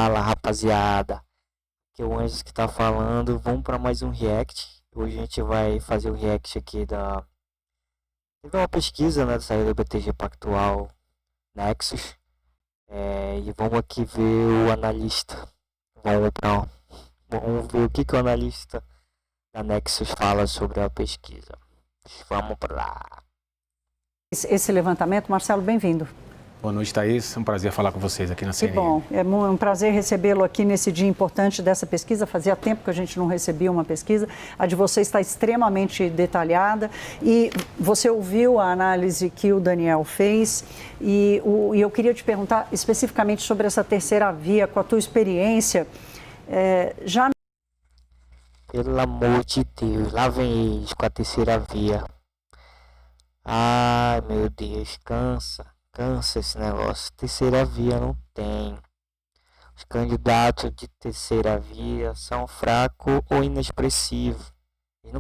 Fala, rapaziada. Que é o Anjos que tá falando. Vamos para mais um react. Hoje a gente vai fazer o react aqui da. Teve uma pesquisa, né? Saiu do BTG Pactual Nexus. E vamos aqui ver o analista. Vamos ver o que o analista da Nexus fala sobre a pesquisa. Vamos para lá. Esse levantamento, Marcelo, bem-vindo. Boa noite, Thaís. É um prazer falar com vocês aqui na CNN. Que bom. É um prazer recebê-lo aqui nesse dia importante dessa pesquisa. Fazia tempo que a gente não recebia uma pesquisa. A de vocês está extremamente detalhada. E você ouviu a análise que o Daniel fez. E eu queria te perguntar especificamente sobre essa terceira via, com a tua experiência. Pelo amor de Deus, lá vem eles com a terceira via. Ai, meu Deus, cansa esse negócio. Terceira via não tem. Os candidatos de terceira via são fracos ou inexpressivos. Eles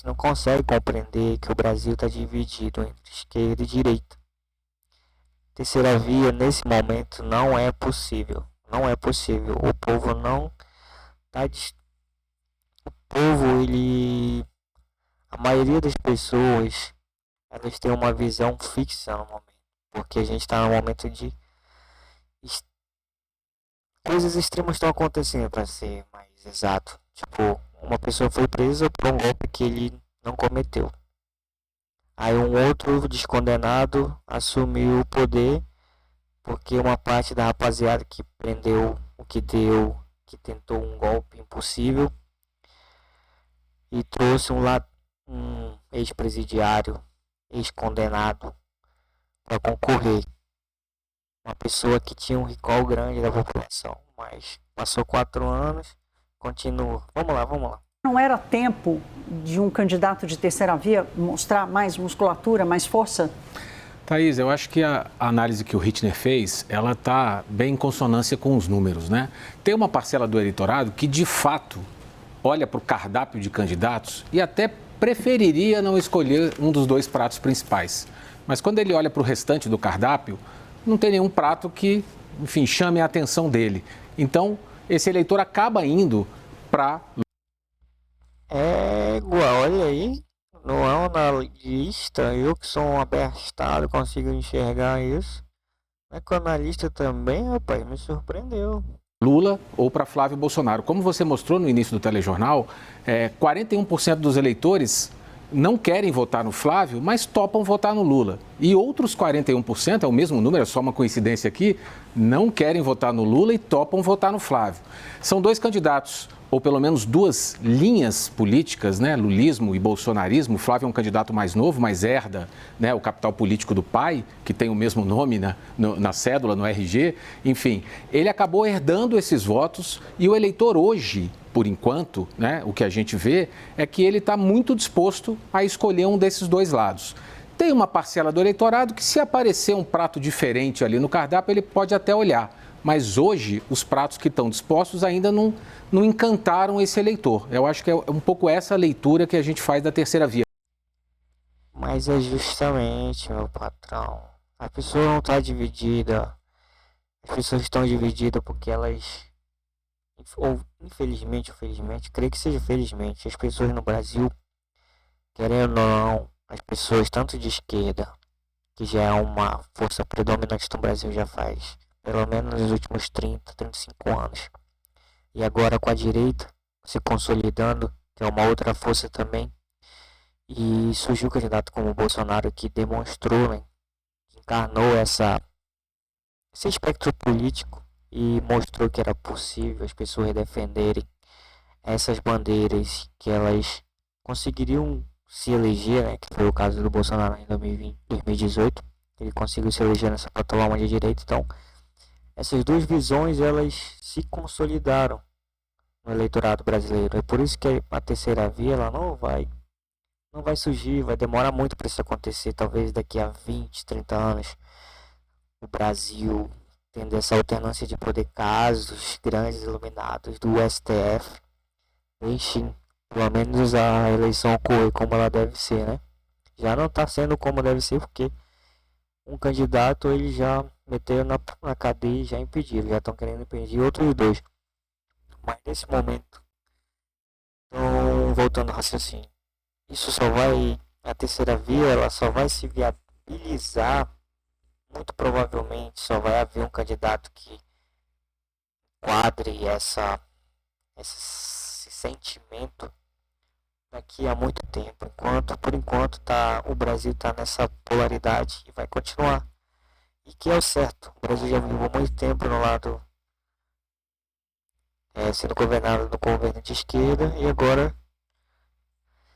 não conseguem compreender que o Brasil está dividido entre esquerda e direita. Terceira via, nesse momento, não é possível. Não é possível. O povo não está... O povo, a maioria das pessoas, elas têm uma visão fixa no momento. Porque a gente está num momento de coisas extremas estão acontecendo, para ser mais exato. Tipo, uma pessoa foi presa por um golpe que ele não cometeu. Aí um outro descondenado assumiu o poder porque uma parte da rapaziada que prendeu o que deu, que tentou um golpe impossível e trouxe um ex-presidiário, ex-condenado para concorrer. Uma pessoa que tinha um recall grande da população, mas passou 4 anos, continua. Vamos lá. Não era tempo de um candidato de terceira via mostrar mais musculatura, mais força? Thaís, eu acho que a análise que o Rittner fez, ela está bem em consonância com os números, né? Tem uma parcela do eleitorado que, de fato, olha para o cardápio de candidatos e até preferiria não escolher um dos 2 pratos principais. Mas quando ele olha para o restante do cardápio, não tem nenhum prato que, enfim, chame a atenção dele. Então, esse eleitor acaba indo para... Olha aí, não é um analista, eu que sou um abestado, consigo enxergar isso. É que o analista também, rapaz, me surpreendeu. Lula ou para Flávio Bolsonaro. Como você mostrou no início do telejornal, 41% dos eleitores não querem votar no Flávio, mas topam votar no Lula. E outros 41%, é o mesmo número, é só uma coincidência aqui, não querem votar no Lula e topam votar no Flávio. São 2 candidatos, ou pelo menos 2 linhas políticas, né? Lulismo e bolsonarismo. O Flávio é um candidato mais novo, mas herda, né, o capital político do pai, que tem o mesmo nome na cédula, no RG. Enfim, ele acabou herdando esses votos e o eleitor hoje, por enquanto, né, o que a gente vê é que ele está muito disposto a escolher um desses 2 lados. Tem uma parcela do eleitorado que, se aparecer um prato diferente ali no cardápio, ele pode até olhar. Mas hoje, os pratos que estão dispostos ainda não encantaram esse eleitor. Eu acho que é um pouco essa leitura que a gente faz da terceira via. Mas é justamente, meu patrão, a pessoa não está dividida. As pessoas estão divididas porque elas, ou infelizmente ou felizmente, creio que seja felizmente, as pessoas no Brasil, querendo ou não, as pessoas tanto de esquerda, que já é uma força predominante no Brasil já faz pelo menos nos últimos 30, 35 anos. E agora com a direita se consolidando, que é uma outra força também. E surgiu o candidato como o Bolsonaro, que demonstrou, né, que encarnou esse espectro político e mostrou que era possível as pessoas defenderem essas bandeiras, que elas conseguiriam se eleger, né, que foi o caso do Bolsonaro em 2018. Ele conseguiu se eleger nessa plataforma de direita. Então, essas 2 visões, elas se consolidaram no eleitorado brasileiro. É por isso que a terceira via, ela não vai surgir, vai demorar muito para isso acontecer. Talvez daqui a 20, 30 anos, o Brasil tendo essa alternância de poder, casos grandes iluminados do STF, deixem pelo menos a eleição ocorrer como ela deve ser, né? Já não está sendo como deve ser, porque um candidato, ele já meteram na cadeia e já impediram, já estão querendo impedir outros 2. Mas nesse momento, então, voltando ao raciocínio, isso só vai, a terceira via, ela só vai se viabilizar, muito provavelmente só vai haver um candidato que quadre esse sentimento daqui a muito tempo. Por enquanto o Brasil está nessa polaridade e vai continuar. E que é o certo. O Brasil já viveu muito tempo no lado sendo governado no governo de esquerda, e agora,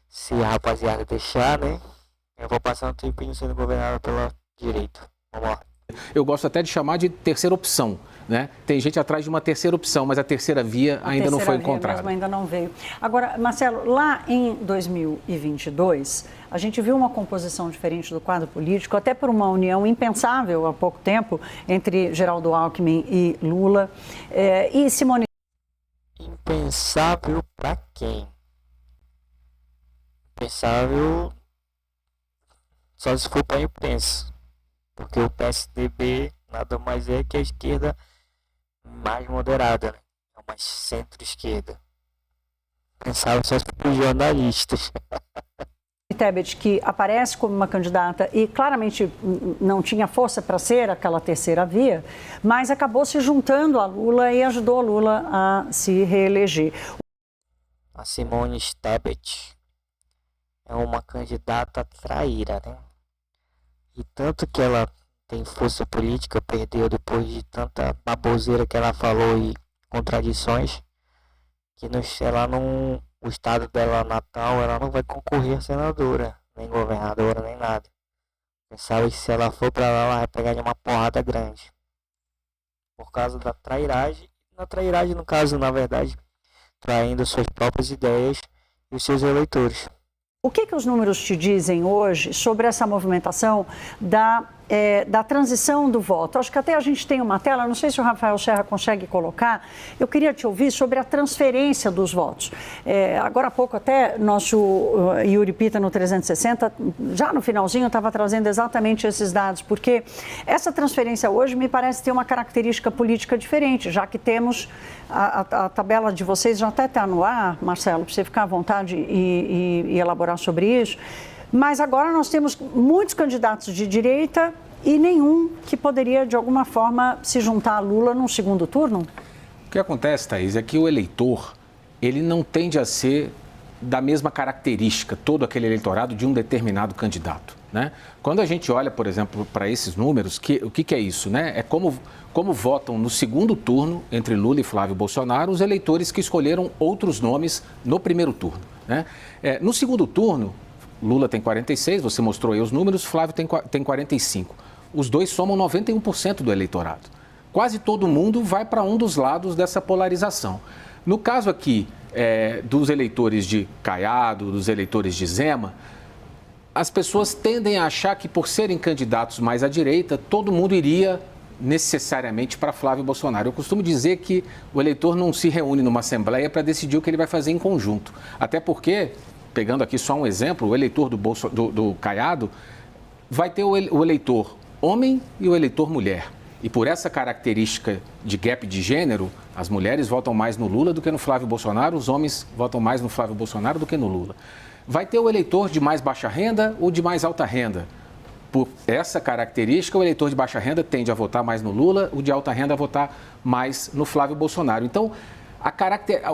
se a rapaziada deixar, né, eu vou passar um tempinho sendo governado pela direita. Vamos lá. Eu gosto até de chamar de terceira opção, né? Tem gente atrás de uma terceira opção, mas a terceira via ainda não foi encontrada. Mesmo ainda não veio. Agora, Marcelo, lá em 2022, a gente viu uma composição diferente do quadro político, até por uma união impensável há pouco tempo entre Geraldo Alckmin e Lula. E Simone... Impensável para quem? Impensável só se for para imprensa. Porque o PSDB nada mais é que a esquerda mais moderada, né? É uma centro-esquerda. Pensava só para os jornalistas. Tebet, que aparece como uma candidata e claramente não tinha força para ser aquela terceira via, mas acabou se juntando a Lula e ajudou a Lula a se reeleger. A Simone Tebet é uma candidata traíra, né? E tanto que ela tem força política, perdeu depois de tanta baboseira que ela falou e contradições, que o estado dela natal, ela não vai concorrer a senadora, nem governadora, nem nada. Pensava que se ela for pra lá, ela vai pegar de uma porrada grande. Por causa da trairagem, no caso, na verdade, traindo suas próprias ideias e os seus eleitores. O que os números te dizem hoje sobre essa movimentação da transição do voto? Acho que até a gente tem uma tela, não sei se o Rafael Serra consegue colocar. Eu queria te ouvir sobre a transferência dos votos. Agora há pouco até nosso Yuri Pita no 360, já no finalzinho, estava trazendo exatamente esses dados, porque essa transferência hoje me parece ter uma característica política diferente, já que temos a tabela de vocês, já até está no ar, Marcelo, para você ficar à vontade e elaborar sobre isso. Mas agora nós temos muitos candidatos de direita e nenhum que poderia, de alguma forma, se juntar a Lula num segundo turno? O que acontece, Thaís, é que o eleitor, ele não tende a ser da mesma característica, todo aquele eleitorado de um determinado candidato, né? Quando a gente olha, por exemplo, para esses números, o que é isso, né? É como votam no segundo turno, entre Lula e Flávio Bolsonaro, os eleitores que escolheram outros nomes no primeiro turno, né? No segundo turno, Lula tem 46, você mostrou aí os números, Flávio tem 45. Os dois somam 91% do eleitorado. Quase todo mundo vai para um dos lados dessa polarização. No caso aqui dos eleitores de Caiado, dos eleitores de Zema, as pessoas tendem a achar que por serem candidatos mais à direita, todo mundo iria necessariamente para Flávio Bolsonaro. Eu costumo dizer que o eleitor não se reúne numa assembleia para decidir o que ele vai fazer em conjunto. Até porque, pegando aqui só um exemplo, o eleitor do Caiado vai ter o eleitor homem e o eleitor mulher. E por essa característica de gap de gênero, as mulheres votam mais no Lula do que no Flávio Bolsonaro, os homens votam mais no Flávio Bolsonaro do que no Lula. Vai ter o eleitor de mais baixa renda ou de mais alta renda. Por essa característica, o eleitor de baixa renda tende a votar mais no Lula, o de alta renda a votar mais no Flávio Bolsonaro. Então,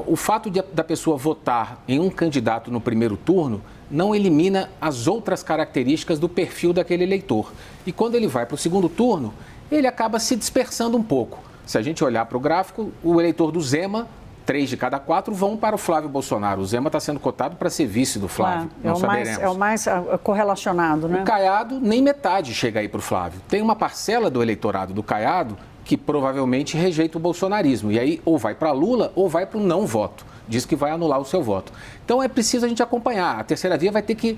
o fato da pessoa votar em um candidato no primeiro turno não elimina as outras características do perfil daquele eleitor. E quando ele vai para o segundo turno, ele acaba se dispersando um pouco. Se a gente olhar para o gráfico, o eleitor do Zema, 3 de cada 4 vão para o Flávio Bolsonaro. O Zema está sendo cotado para ser vice do Flávio. É o mais correlacionado, né? O Caiado, nem metade chega aí para o Flávio. Tem uma parcela do eleitorado do Caiado que provavelmente rejeita o bolsonarismo. E aí ou vai para Lula ou vai para o não voto. Diz que vai anular o seu voto. Então é preciso a gente acompanhar. A terceira via vai ter que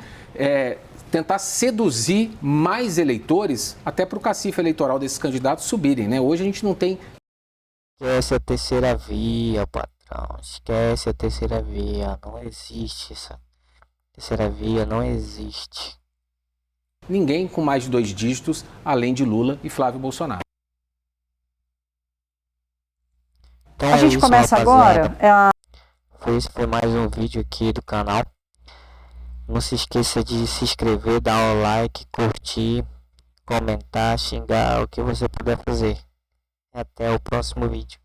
tentar seduzir mais eleitores até para o cacife eleitoral desses candidatos subirem, né? Hoje a gente não tem... Esquece a terceira via, patrão. Esquece a terceira via. Não existe essa terceira via, não existe. Ninguém com mais de 2 dígitos, além de Lula e Flávio Bolsonaro. Então A é gente isso, começa rapaziada. agora. Esse foi mais um vídeo aqui do canal. Não se esqueça de se inscrever, dar o like, curtir, comentar, xingar, o que você puder fazer. Até o próximo vídeo.